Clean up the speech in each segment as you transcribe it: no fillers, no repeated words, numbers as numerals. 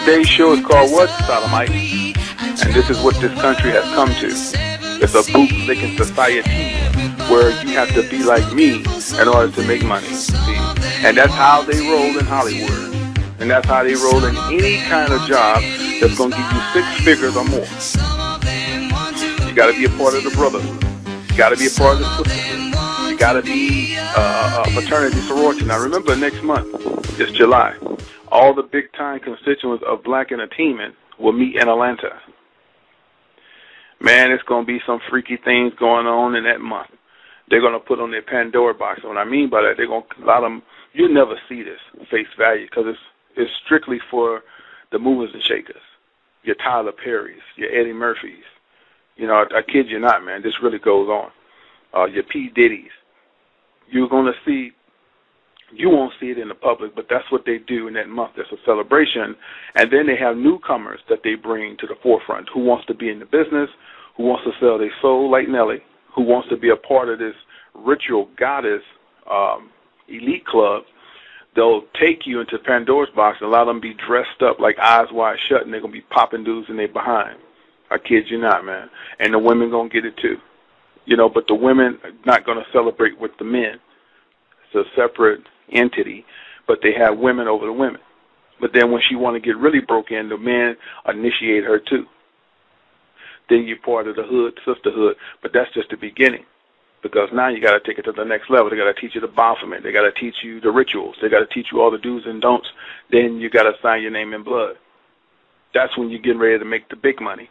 Today's show is called What, Sodomite? And this is what this country has come to. It's a bootlicking society where you have to be like me in order to make money. See? And that's how they roll in Hollywood. And that's how they roll in any kind of job that's going to give you 6 figures or more. You got to be a part of the brotherhood. You got to be a part of the sisterhood. You got to be a fraternity sorority. Now remember, next month is July. All the big-time constituents of Black Entertainment will meet in Atlanta. Man, it's going to be some freaky things going on in that month. They're going to put on their Pandora box. And what I mean by that, they're going to allow them. You'll never see this face value because it's strictly for the movers and shakers. Your Tyler Perrys, your Eddie Murphys. You know, I kid you not, man. This really goes on. Your P. Diddy's. You're going to see. You won't see it in the public, but that's what they do in that month. That's a celebration. And then they have newcomers that they bring to the forefront. Who wants to be in the business? Who wants to sell their soul like Nelly? Who wants to be a part of this ritual goddess elite club? They'll take you into Pandora's box and allow them to be dressed up like Eyes Wide Shut, and they're going to be popping dudes in their behind. I kid you not, man. And the women going to get it too. You know, but the women are not going to celebrate with the men. It's a separate entity, but they have women over the women. But then when she want to get really broke in, the men initiate her too. Then you're part of the hood, sisterhood, but that's just the beginning. Because now you got to take it to the next level. They got to teach you the Baphomet. They got to teach you the rituals. They got to teach you all the do's and don'ts. Then you got to sign your name in blood. That's when you're getting ready to make the big money,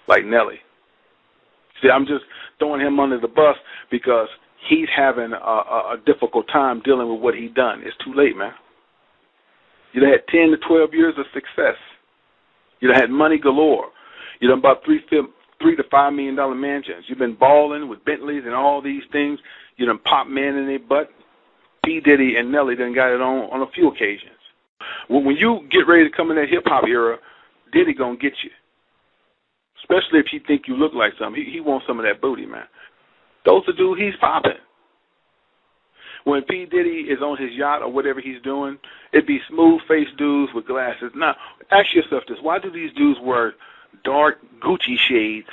like Nelly. See, I'm just throwing him under the bus because he's having a difficult time dealing with what he done. It's too late, man. You done had 10 to 12 years of success. You done had money galore. You done bought $3 to $5 million mansions. You've been balling with Bentleys and all these things. You done popped men in their butt. P. Diddy and Nelly done got it on a few occasions. When you get ready to come in that hip-hop era, Diddy gonna get you. Especially if you think you look like something. He wants some of that booty, man. Those are dudes he's popping. When P. Diddy is on his yacht or whatever he's doing, it'd be smooth-faced dudes with glasses. Now, ask yourself this. Why do these dudes wear dark Gucci shades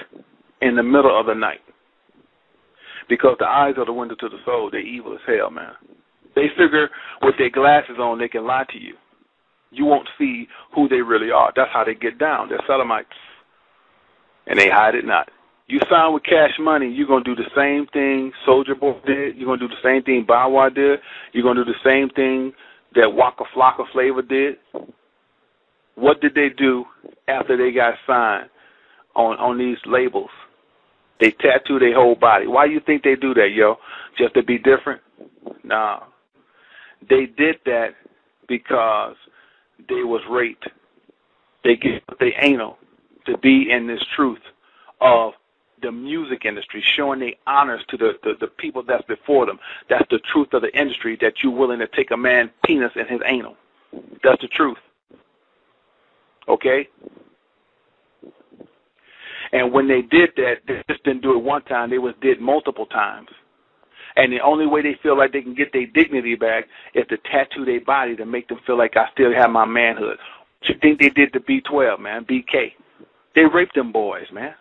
in the middle of the night? Because the eyes are the window to the soul. They're evil as hell, man. They figure with their glasses on, they can lie to you. You won't see who they really are. That's how they get down. They're sodomites. And they hide it not. You sign with Cash Money, you're going to do the same thing Soulja Boy did. You're going to do the same thing Bow Wow did. You're going to do the same thing that Waka Flocka Flavor did. What did they do after they got signed on these labels? They tattoo their whole body. Why do you think they do that, yo? Just to be different? Nah. They did that because they was raped. They get they anal to be in this truth of the music industry, showing their honors to the people that's before them. That's the truth of the industry, that you're willing to take a man's penis in his anal. That's the truth. Okay? And when they did that, they just didn't do it one time. They did multiple times. And the only way they feel like they can get their dignity back is to tattoo their body to make them feel like I still have my manhood. What you think they did to B12, man, BK? They raped them boys, man.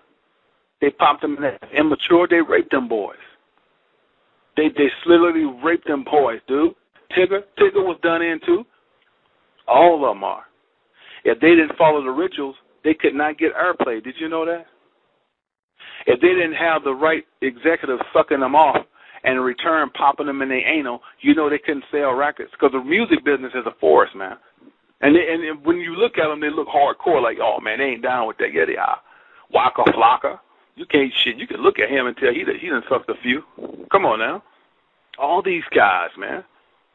They popped them in that immature. They raped them boys. They literally raped them boys, dude. Tigger was done in too. All of them are. If they didn't follow the rituals, they could not get airplay. Did you know that? If they didn't have the right executives sucking them off and in return popping them in their anal, you know they couldn't sell records because the music business is a force, man. And when you look at them, they look hardcore, like, oh, man, they ain't down with that. Yeah, they are. Waka Flocka. You can't shit. You can look at him and tell he done sucked a few. Come on now. All these guys, man.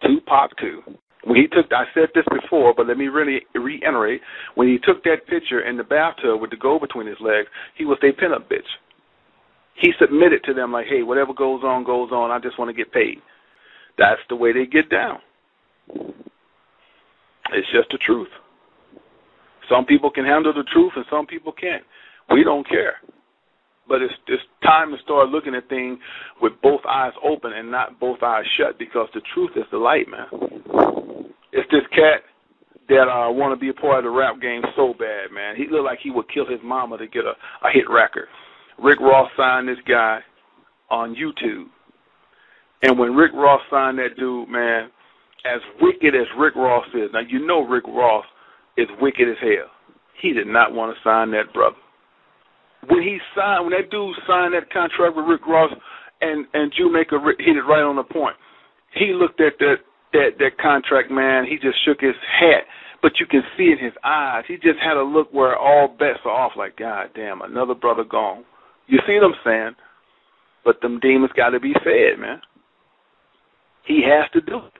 Tupac, too. When he took, I said this before, but let me really reiterate. When he took that picture in the bathtub with the gold between his legs, he was their pinup bitch. He submitted to them like, hey, whatever goes on, goes on. I just want to get paid. That's the way they get down. It's just the truth. Some people can handle the truth and some people can't. We don't care. But it's time to start looking at things with both eyes open and not both eyes shut, because the truth is the light, man. It's this cat that want to be a part of the rap game so bad, man. He looked like he would kill his mama to get a hit record. Rick Ross signed this guy on YouTube. And when Rick Ross signed that dude, man, as wicked as Rick Ross is, now you know Rick Ross is wicked as hell. He did not want to sign that brother. When that dude signed that contract with Rick Ross and Jewmaker hit it right on the point, he looked at that contract, man, he just shook his head. But you can see in his eyes, he just had a look where all bets are off, like, God damn, another brother gone. You see what I'm saying? But them demons got to be fed, man. He has to do it.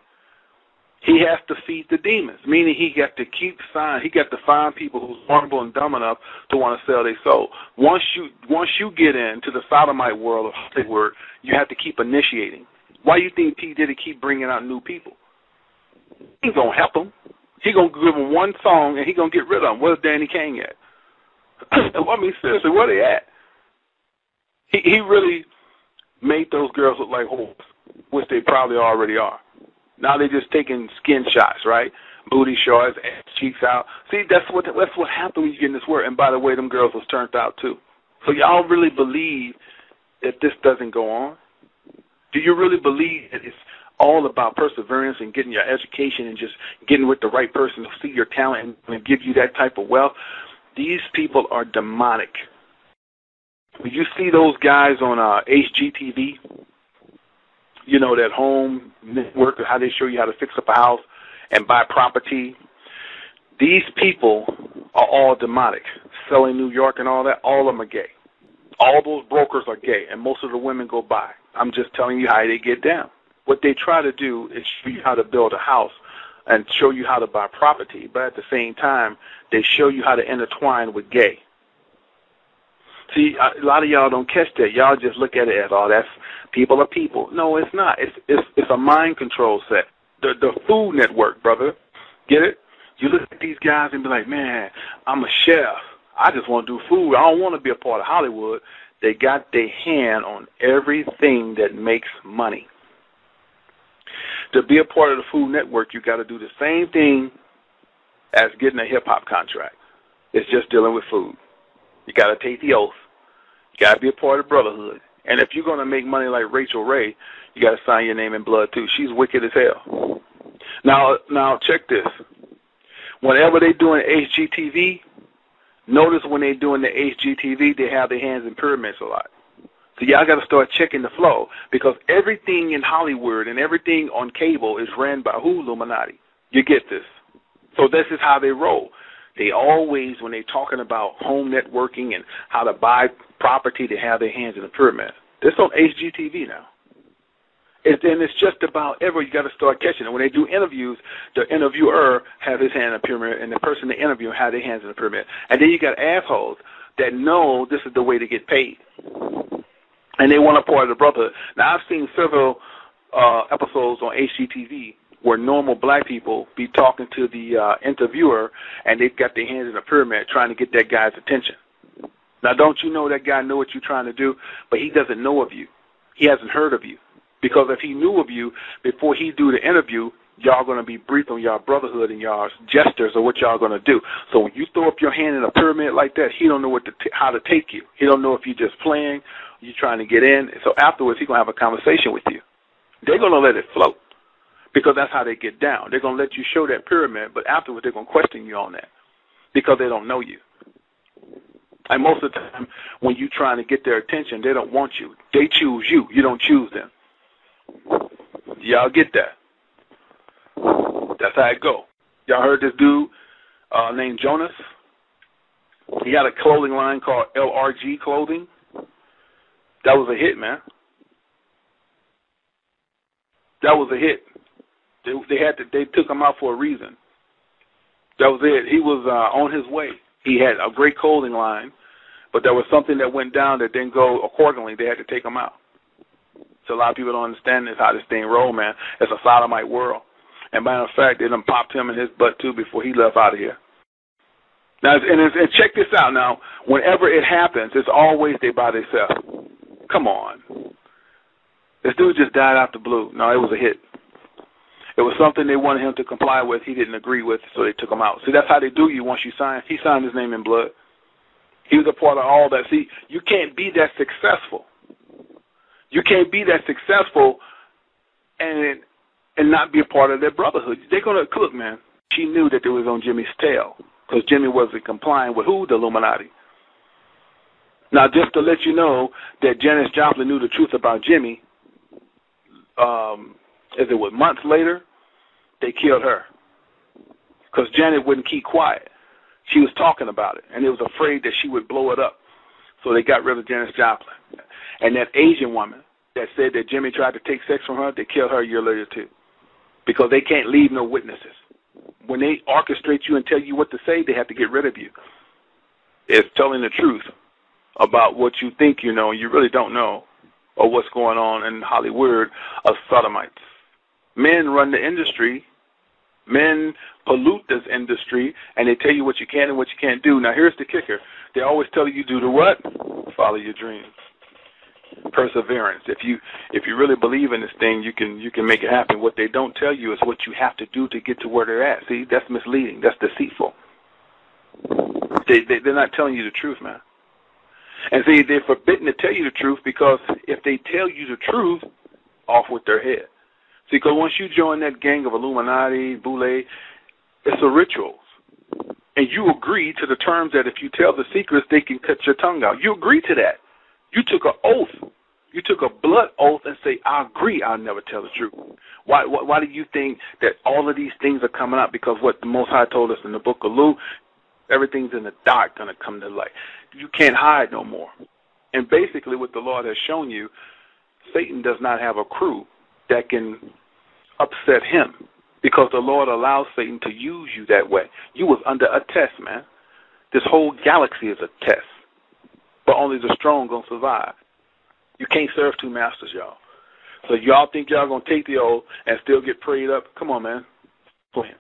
He has to feed the demons, meaning he got to find people who's vulnerable and dumb enough to want to sell their soul. Once you get into the sodomite world of Hollywood, you have to keep initiating. Why do you think P. Diddy keep bringing out new people? He gonna help them. He gonna give them one song and he gonna get rid of them. Where's Danny Kane at? I mean, seriously, where they at? He really made those girls look like whores, which they probably already are. Now they're just taking skin shots, right? Booty shots, ass cheeks out. See, that's what happens when you get in this world. And by the way, them girls was turned out too. So y'all really believe that this doesn't go on? Do you really believe that it's all about perseverance and getting your education and just getting with the right person to see your talent and give you that type of wealth? These people are demonic. When you see those guys on HGTV, you know, that home network, how they show you how to fix up a house and buy property, these people are all demonic. Selling New York and all that, all of them are gay. All those brokers are gay, and most of the women go by. I'm just telling you how they get down. What they try to do is show you how to build a house and show you how to buy property, but at the same time, they show you how to intertwine with gay. See, a lot of y'all don't catch that. Y'all just look at it as, oh, that's people are people. No, it's not. It's a mind control set. The Food Network, brother. Get it? You look at these guys and be like, man, I'm a chef. I just want to do food. I don't want to be a part of Hollywood. They got their hand on everything that makes money. To be a part of the Food Network, you got to do the same thing as getting a hip-hop contract. It's just dealing with food. You got to take the oath. You got to be a part of Brotherhood. And if you're going to make money like Rachel Ray, you got to sign your name in blood, too. She's wicked as hell. Now check this. Whenever they're doing HGTV, notice when they're doing the HGTV, they have their hands in pyramids a lot. So y'all got to start checking the flow, because everything in Hollywood and everything on cable is ran by who? Illuminati. You get this? So this is how they roll. They always, when they're talking about home networking and how to buy property, they have their hands in the pyramid. This on HGTV now. And it's just about ever. You got to start catching it. When they do interviews, the interviewer has his hand in the pyramid, and the person they interview has their hands in the pyramid. And then you got assholes that know this is the way to get paid, and they want a part of the brotherhood. Now, I've seen several episodes on HGTV where normal black people be talking to the interviewer, and they've got their hands in the pyramid trying to get that guy's attention. Now, don't you know that guy know what you're trying to do, but he doesn't know of you. He hasn't heard of you. Because if he knew of you before he do the interview, y'all going to be briefed on y'all brotherhood and y'all gestures of what y'all going to do. So when you throw up your hand in a pyramid like that, he don't know how to take you. He don't know if you're just playing, you're trying to get in. So afterwards, he's going to have a conversation with you. They're going to let it float, because that's how they get down. They're going to let you show that pyramid, but afterwards they're going to question you on that because they don't know you. And most of the time, when you're trying to get their attention, they don't want you. They choose you. You don't choose them. Y'all get that? That's how it go. Y'all heard this dude named Jonas? He had a clothing line called LRG Clothing. That was a hit, man. That was a hit. They took him out for a reason. That was it. He was on his way. He had a great clothing line, but there was something that went down that didn't go accordingly. They had to take him out. So a lot of people don't understand this, how this thing roll, man. It's a sodomite world. And matter of fact, they done popped him in his butt, too, before he left out of here. Now, and check this out. Now, whenever it happens, it's always they by themselves. Come on. This dude just died out the blue. No, it was a hit. It was something they wanted him to comply with. He didn't agree with, so they took him out. See, that's how they do you once you sign. He signed his name in blood. He was a part of all that. See, you can't be that successful. You can't be that successful and not be a part of their brotherhood. They're going to, look, man, she knew that it was on Jimmy's tail because Jimmy wasn't complying with who? The Illuminati. Now, just to let you know that Janis Joplin knew the truth about Jimmy, as it was months later, they killed her because Janet wouldn't keep quiet. She was talking about it, and they was afraid that she would blow it up. So they got rid of Janis Joplin. And that Asian woman that said that Jimmy tried to take sex from her, they killed her a year later too because they can't leave no witnesses. When they orchestrate you and tell you what to say, they have to get rid of you. It's telling the truth about what you think you know and you really don't know, or what's going on in Hollywood of sodomites. Men run the industry. Men pollute this industry, and they tell you what you can and what you can't do. Now, here's the kicker. They always tell you do the what? Follow your dreams. Perseverance. If you really believe in this thing, you can make it happen. What they don't tell you is what you have to do to get to where they're at. See, that's misleading. That's deceitful. They're not telling you the truth, man. And see, they're forbidden to tell you the truth because if they tell you the truth, off with their head. See, because once you join that gang of Illuminati, Boule, it's a ritual. And you agree to the terms that if you tell the secrets, they can cut your tongue out. You agree to that. You took an oath. You took a blood oath and say, I agree I'll never tell the truth. Why do you think that all of these things are coming out? Because what the Most High told us in the book of Luke, everything's in the dark going to come to light. You can't hide no more. And basically what the Lord has shown you, Satan does not have a crew that can upset him because the Lord allows Satan to use you that way. You was under a test, man. This whole galaxy is a test. But only the strong going to survive. You can't serve two masters, y'all. So y'all think y'all going to take the oath and still get prayed up? Come on, man. Go ahead.